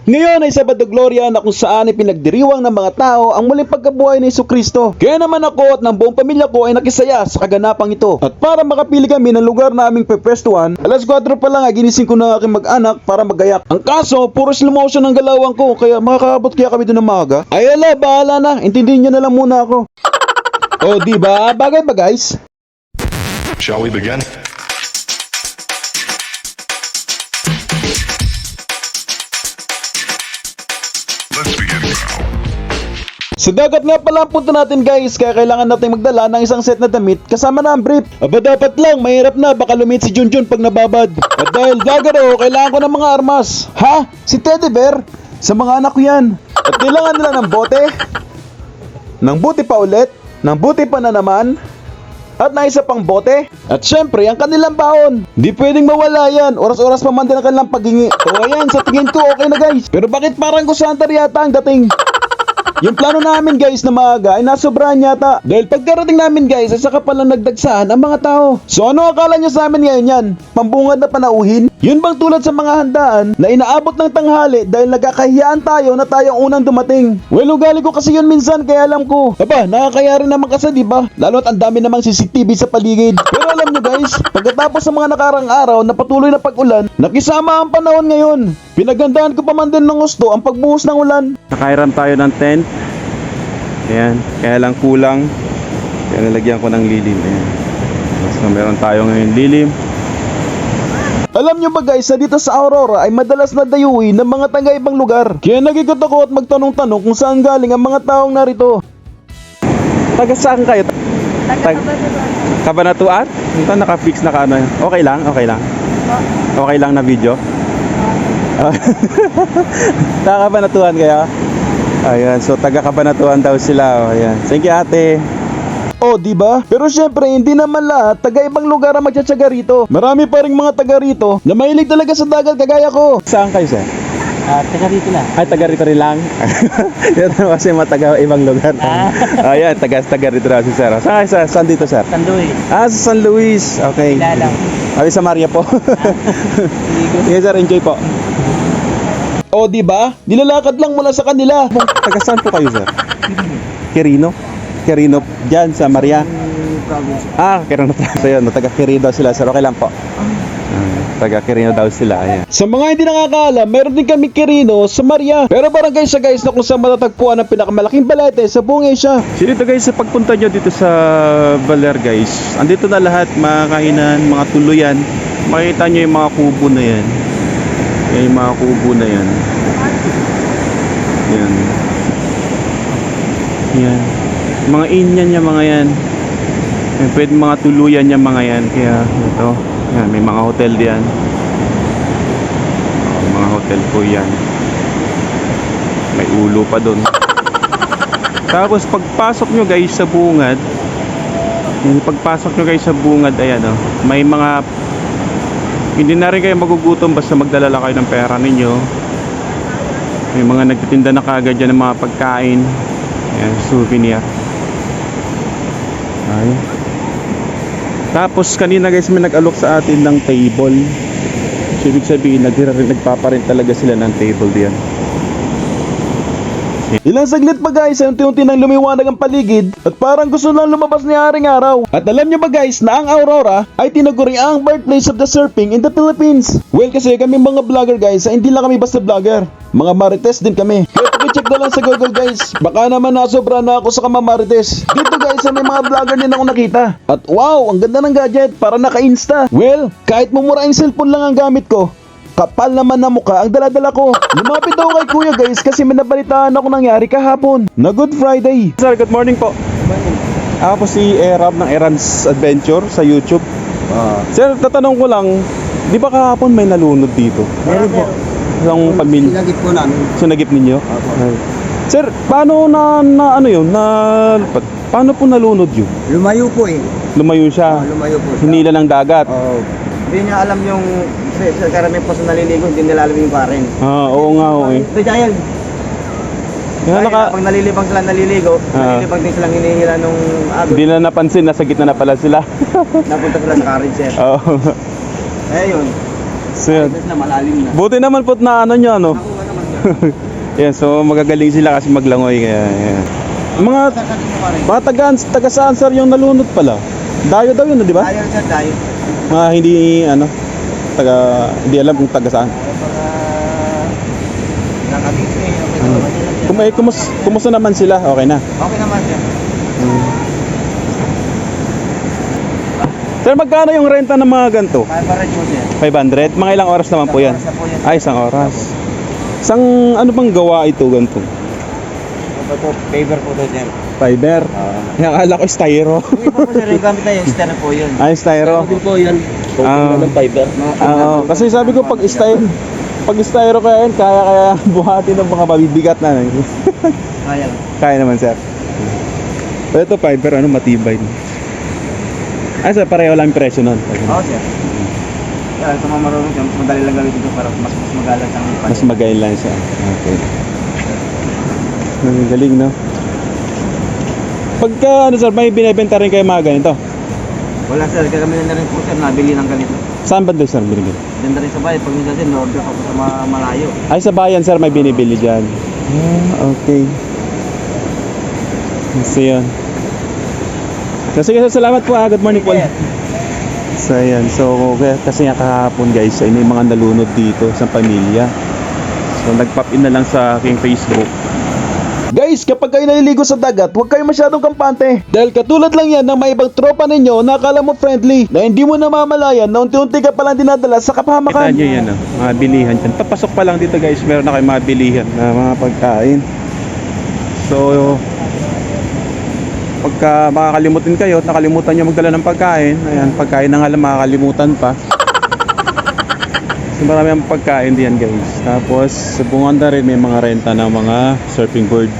Ngayon ay Sabado Gloria na kung saan ay pinagdiriwang ng mga tao ang muling pagkabuhay ni Jesucristo. Kaya naman ako at ng buong pamilya ko ay nakisaya sa kaganapang ito. At para makapili kami ng lugar na aming pepwestuhan, alas 4 pa lang ay ginising ko ng aking mag-anak para magayak. Ang kaso, puro slow motion ang galawang ko kaya makakaabot kaya kami doon ng maaga. Ay ala, bahala na, intindihin nyo na lang muna ako. O diba, bagay ba guys? Shall we begin? Let's begin now. Sa dagat nga pala ang punta natin guys, kaya kailangan natin magdala ng isang set na damit kasama na ang brief. Aba dapat lang, mahirap na, baka lumit si Junjun pag nababad. At dahil vlogger o, kailangan ko ng mga armas. Ha? Si Teddy Bear? Sa mga anak ko yan. At kailangan nila ng bote, ng buti pa ulit, ng buti pa na naman, at na isa pang bote. At syempre, ang kanilang baon. Di pwedeng mawala yan. Oras-oras pa man din ang kanilang paghingi. O ayan, sa tingin ko okay na guys. Pero bakit parang kusantar yata ang dating? Yung plano namin guys na maaga ay nasobrahan yata. Dahil pagkarating namin guys ay saka palang nagdagsaan ang mga tao. So ano akala nyo sa amin ngayon yan? Pambungad na panauhin? Yun bang tulad sa mga handaan na inaabot ng tanghali dahil nagkakahiyaan tayo na tayong unang dumating? Well, ugali ko kasi yun minsan kaya alam ko. Aba, nakakaya rin naman kasi diba? Lalo at ang dami namang CCTV sa paligid. Pero alam nyo guys, pagkatapos ng mga nakarang araw na patuloy na pag-ulan, nakisama ang panahon ngayon. Pinagandaan ko pa man din ng gusto ang pagbuhos ng ulan. Nakairam tayo ng tent. Ayan, kaya lang kulang. Kaya nilagyan ko ng lilim. Ayan. So meron tayo ngayon lilim. Alam nyo ba guys na dito sa Aurora ay madalas na dayuhin ng mga taga-ibang lugar. Kaya nagikot ako at magtanong-tanong kung saan galing ang mga taong narito. Taga saan kayo? Taga Kabanatuan? Ito naka-fix na ano. Okay lang, okay lang. Okay lang na video. Taga Kabanatuan kaya? Ayan, so taga Kabanatuan daw sila. Ayan. Thank you ate. O diba? Pero syempre hindi naman lahat taga-ibang lugar ang magtsatsaga rito. Marami pa ring mga taga rito na mahilig talaga sa dagat kagaya ko. Saan kayo sir? taga rito lang. Ay, taga rito rin lang. Yan kasi mga taga ibang lugar. Ayan, taga rito rin si sir. Saan dito sir? San Luis. Sa San Luis. Okay. Ilalang. Ay, sa Maria po. Sige sir, enjoy po. O diba? Nilalakad lang mula sa kanila. Taga saan po kayo sir? Quirino? Quirino dyan sa Maria? Quirino province. Ayun, taga Quirino daw sila sir. Okay lang po. Taga Quirino daw sila. Ayan. Sa mga hindi nakakaalam, meron din kami Quirino sa Maria. Pero barangay siya guys na kung saan matatagpuan ang pinakamalaking balete sa buong Asia. So dito guys, sa pagpunta nyo dito sa Baler guys, andito na lahat, mga kainan, mga tuluyan. Makikita nyo yung mga kubo na yan. Yan yung mga kubo na yan. Yan. Yan. Mga inyan yung mga yan. Yan, pwede mga tuluyan yung mga yan. Kaya ito, yan, may mga hotel diyan. Mga hotel po yan. May ulo pa doon. Tapos pagpasok nyo guys sa bungad, ayan o, may mga, hindi na rin kayo magugutom basta magdala lang kayo ng pera ninyo. May mga nagtitinda na kagad dyan ng mga pagkain. Ayan, souvenir. Ay. Tapos kanina guys may nag-alok sa atin ng table. So ibig sabihin nagpaparent talaga sila ng table diyan. Ilang saglit pa guys ay unti-unti nang lumiwanag ang paligid at parang gusto lang lumabas ni Haring Araw. At alam nyo ba guys na ang Aurora ay tinaguri ang birthplace of the surfing in the Philippines. Well kasi kami mga vlogger guys ay hindi lang kami basta vlogger. Mga marites din kami. Kaya pakicheck na lang sa Google guys. Baka naman nasobra na ako sa kamamarites. Dito guys ay may mga vlogger din ako nakita. At wow, ang ganda ng gadget para naka-insta. Well, kahit mumuraing cellphone lang ang gamit ko, kapal naman na mukha ang dala-dala ko. Lumapit daw kay kuya guys kasi may nabalitaan ako nangyari kahapon na Good Friday. Sir, good morning po. Ako po si Erab ng Erans Adventure sa YouTube. Sir, tatanong ko lang, di ba kahapon may nalunod dito? Meron po. Isang pamilya. Sinagip po namin. Sunagip ninyo? Ay. Sir, paano paano po nalunod yun? Lumayo po eh. Lumayo siya. Lumayo po. Hinila ng dagat. Hindi niya alam yung sa karamihan po sa naliligo, hindi nila alam yung parin. Oo nga, oo eh. Ito dahil. Pag nalilibang sila naliligo, nalilibang din silang hinihila nung agos. Hindi na napansin, nasa gitna na pala sila. Napunta sila sa karin sir. Oo. Eh yun. So, yun. Na malalim na. Buti naman po na ano nyo, ano? Nakuha naman Yan, so magagaling sila kasi maglangoy kaya yan. Mga mga taga saan sir yung nalunod pala? Dayo daw yun, di ba? Dayo sir, dayo. Mga hindi hindi alam kung taga saan. Para nakabisi. Okay naman sila. Kumusta naman sila? Okay na. Okay naman sir. Sir, magkano yung renta ng mga ganito? Average po sir. 500? Mga ilang oras naman po yan? Isa po yan. Ay, isang oras. Ano bang gawa ito ganito? Ito po, paper po to sir. Fiber? Akala ko styro. Yung iba po sir, yung gamit na yung styro po yun. Ay, styro. Din po yun. Ng fiber. Kasi sabi ko pag styro kaya yan, kaya buhati ng mga mabibigat na. Kaya. Kaya naman sir. Pero ito fiber, matibay. Ay sir, pareho lang yung presyo nun. Oo sir. Kaya ito mga marunong siya, mas madali lang gawin ito para mas magalang ang Mas magayon lang siya. Okay. Ang galing, no? Pagka, sir, may binibenta rin kayo mga ganito? Wala sir, kaya kami na rin po sir, nabili ng ganito. Saan ba doon, sir, binibili? Diyan na rin sa bahay, pag minsan sir, na-order pa po sa mga malayo. Ay, sa bayan, sir, may binibili dyan. Okay. So, yun. So, sige, sir, salamat po. Good morning po. So, ayan. So, kasi nga kahapon, guys, ay may mga nalunod dito sa pamilya. So, nag-pop in na lang sa aking Facebook. Guys, kapag kayo naliligo sa dagat, huwag kayo masyadong kampante. Dahil katulad lang yan ng may ibang tropa ninyo na akala mo friendly, na hindi mo namamalayan na unti-unti ka palang dinadala sa Kita kapahamakan. nyo yan, mga bilihan dyan. Papasok pa lang dito, guys, meron na kayo mga bilihan na mga pagkain. So, pagka makakalimutin kayo at nakalimutan nyo magdala ng pagkain, ayan, pagkain na nga lang makakalimutan pa. So, marami ang pagkain diyan, guys. Tapos sa Bunganda rin may mga renta ng mga surfing board.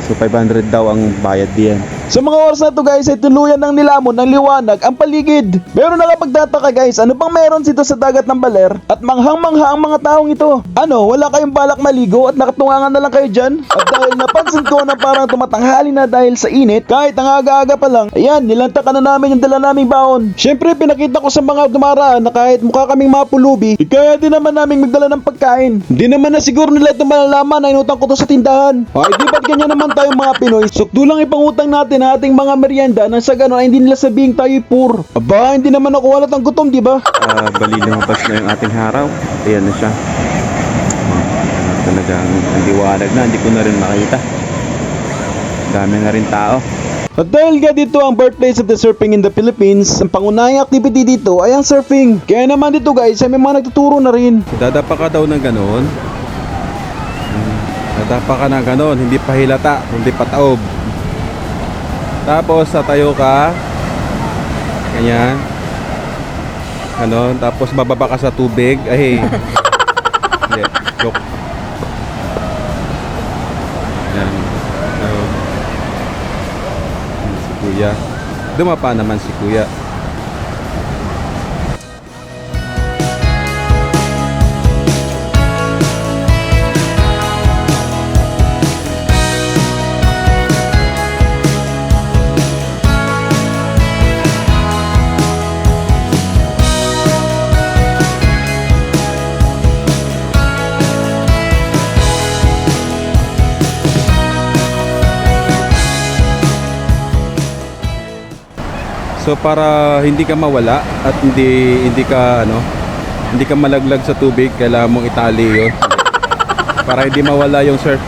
So 500 daw ang bayad diyan. Sa mga oras na to guys, ay tuluyan ng nilamon ng liwanag ang paligid. Meron nakapagtataka guys, ano bang meron dito sa dagat ng Baler? At manghang-mangha ang mga taong ito. Ano, wala kayong balak maligo at nakatungangan na lang kayo dyan? At dahil napansin ko na parang tumatanghali na dahil sa init, kahit ang aga-aga pa lang, ayan, nilantakan na namin yung dala naming baon. Syempre, pinakita ko sa mga dumaraan na kahit mukha kaming mapulubi, kaya din naman namin magdala ng pagkain. Hindi naman na siguro nila ito malalaman na inutang ko to sa tindahan. Ay, di ba't ganyan naman tayong mga Pinoy? Sukdo lang ipangutang natin na ating mga merienda nang sa gano'n ay hindi nila sabihing tayo'y poor. Aba, hindi naman ako walat ang gutom, di ba? Bali lumabas na yung ating haraw. Ayan na siya. Talagang ang liwanag na, hindi ko na rin makita. Dami na rin tao. At dahil nga dito ang birthplace of the surfing in the Philippines, ang pangunahing activity dito ay ang surfing. Kaya naman dito guys, ay may mga nagtuturo na rin. Dadapa ka daw ng ganon. Dadapa ka ng ganon, hindi pa hilata, hindi pa taob. Tapos tatayo ka. Ganyan. Ganon, tapos bababa ka sa tubig. Ay, hindi, joke. Yan. So, si kuya. Dumapa naman si kuya. So para hindi ka mawala at hindi ka malaglag sa tubig, kailangan mong itali 'yon. Para hindi mawala yung surf.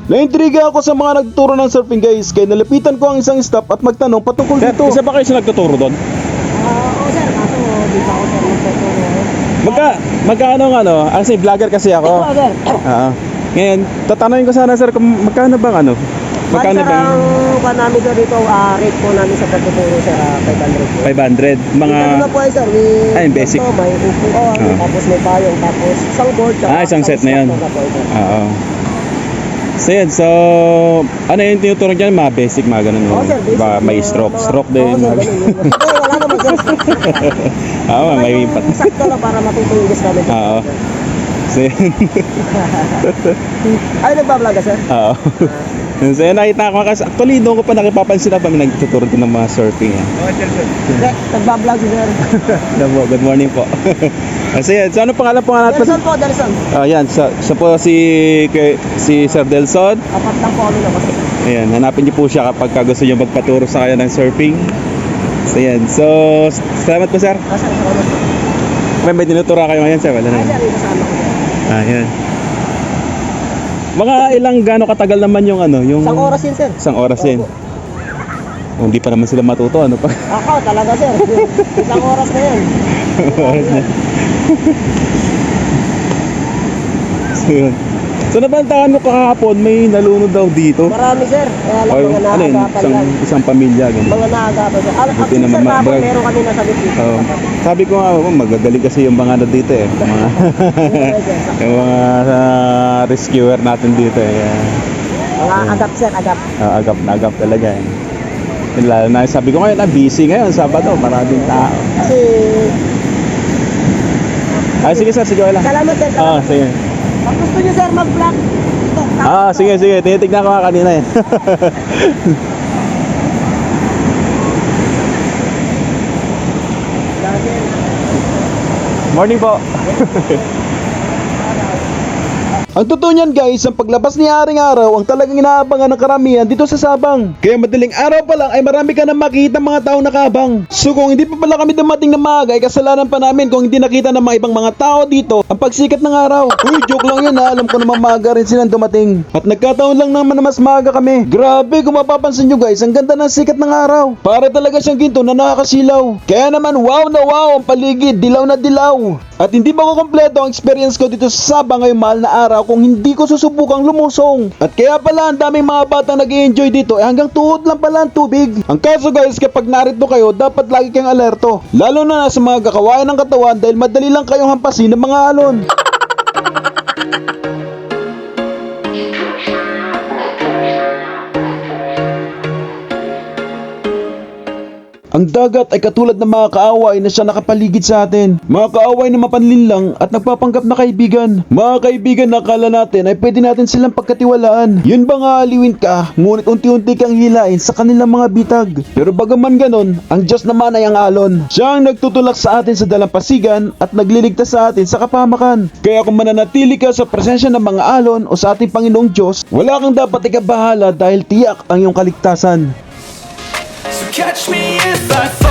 Naintriga ako sa mga nagtuturo ng surfing guys, kaya nalapitan ko ang isang staff at magtanong patungkol Sir, dito. isa ba kayo sa nagtuturo doon? Oo sir, kaso di pa ako sir nagtuturo. Magkano kasi vlogger kasi ako. Ito sir, Oo. Ngayon, tatanungin ko sana sir kung magkano bang magkano sir, bang ang pa namin sir dito, rate po namin sa pagtuturo sir, 500 po. 500 mga Ito na po ay sir, Ay, basic. May upuan, tapos may payong, tapos isang board, isang set na yan. na po ito. Oo. So yun, so ano yung tinuturo dyan? Mga basic, mga ganun. Oo sir, basic. May stroke din. Oo sir, ganun yun. Wala naman Oo, may pat. Yung sakto na para matutulog kami. Oo. So, Ay, nagbablog ka, sir? oo. So, yun, nakita ko kasi, actually, doon ko pa nakipapansin na kami nagtuturo din ng mga surfing. Hindi, nagbablog si sir. Good morning po. Kasi yan, so ano pangalan po nga natin? Delson po, Delson. Yan, sa po si Sir Delson. Apat lang po kami na kasi. Ayan, hanapin niyo po siya kapag gusto niyo magpaturo sa kanya ng surfing. So, yan. So, salamat po, sir. Kasi ako May tinutura kayo ngayon, sir? Wala Ay, na. sir, kasama ko. Ayan. Mga ilang gaano katagal naman yung ano, yung... Isang oras yun, sir. Isang oras din. Opo. Oh, hindi pa naman sila matuto, ano pa? Ako, talaga, sir. Isang oras na yan. Oras na. So, yun. So, nabantahan mo kahapon, may nalunod daw dito. Marami, sir. Kaya lang, O, mga ano yun, naagapan lang. isang pamilya, ganun. Mga naagapan, sir. Buti Actually, naman, sir, kahapon mag- meron kami nasagot dito. Oh, sabi ko nga, magagaling kasi yung mga ano dito eh. Yung mga, yung mga rescuer natin dito eh. Mga agap, sir, agap. Agap na agap talaga eh. Yung lalo na sabi ko ngayon, busy ngayon, Sabado, maraming tao. Kasi, Sige sir, sige lang. salamat, sir. Salamat. Sige. Pag gusto nyo, sir, mag-vlog. Ito, Sige, tinitignan ko nga kanina eh. Morning po. Ang totoo niyan guys, ang paglabas ni Haring Araw ang talagang inaabangan ng karamihan dito sa Sabang. Kaya madaling araw pa lang ay marami ka na makita mga tao nakabang. So kung hindi pa pala kami dumating na maaga ay kasalanan pa namin kung hindi nakita ng mga ibang mga tao dito ang pagsikat ng araw. Uy, joke lang yun ha, alam ko naman maaga rin silang dumating. At nagkataon lang naman na mas maaga kami. Grabe, kung mapapansin nyo guys, ang ganda ng sikat ng araw. Para talaga siyang ginto na nakakasilaw. Kaya naman wow na wow ang paligid, dilaw na dilaw. At hindi ba ko kompleto ang experience ko dito sa Sabang ngayong mahal na araw kung hindi ko susubukang lumusong. At kaya pala ang daming mga batang nag-i-enjoy dito hanggang tuhod lang pala ang tubig. Ang kaso guys, kapag narito kayo, dapat lagi kayong alerto. Lalo na sa mga kakawayan ng katawan dahil madali lang kayong hampasin ng mga alon. Ang dagat ay katulad ng mga kaaway na siya nakapaligid sa atin. Mga kaaway na mapanlinlang at nagpapanggap na kaibigan. Mga kaibigan na akala natin ay pwede natin silang pagkatiwalaan. Yun ba nga aliwin ka, ngunit unti-unti kang hilain sa kanilang mga bitag. Pero bagaman ganon, ang Diyos naman ay ang alon. Siya ang nagtutulak sa atin sa dalampasigan at nagliligtas sa atin sa kapahamakan. Kaya kung mananatili ka sa presensya ng mga alon o sa ating Panginoong Diyos, wala kang dapat ikabahala dahil tiyak ang iyong kaligtasan. Catch me if I fall.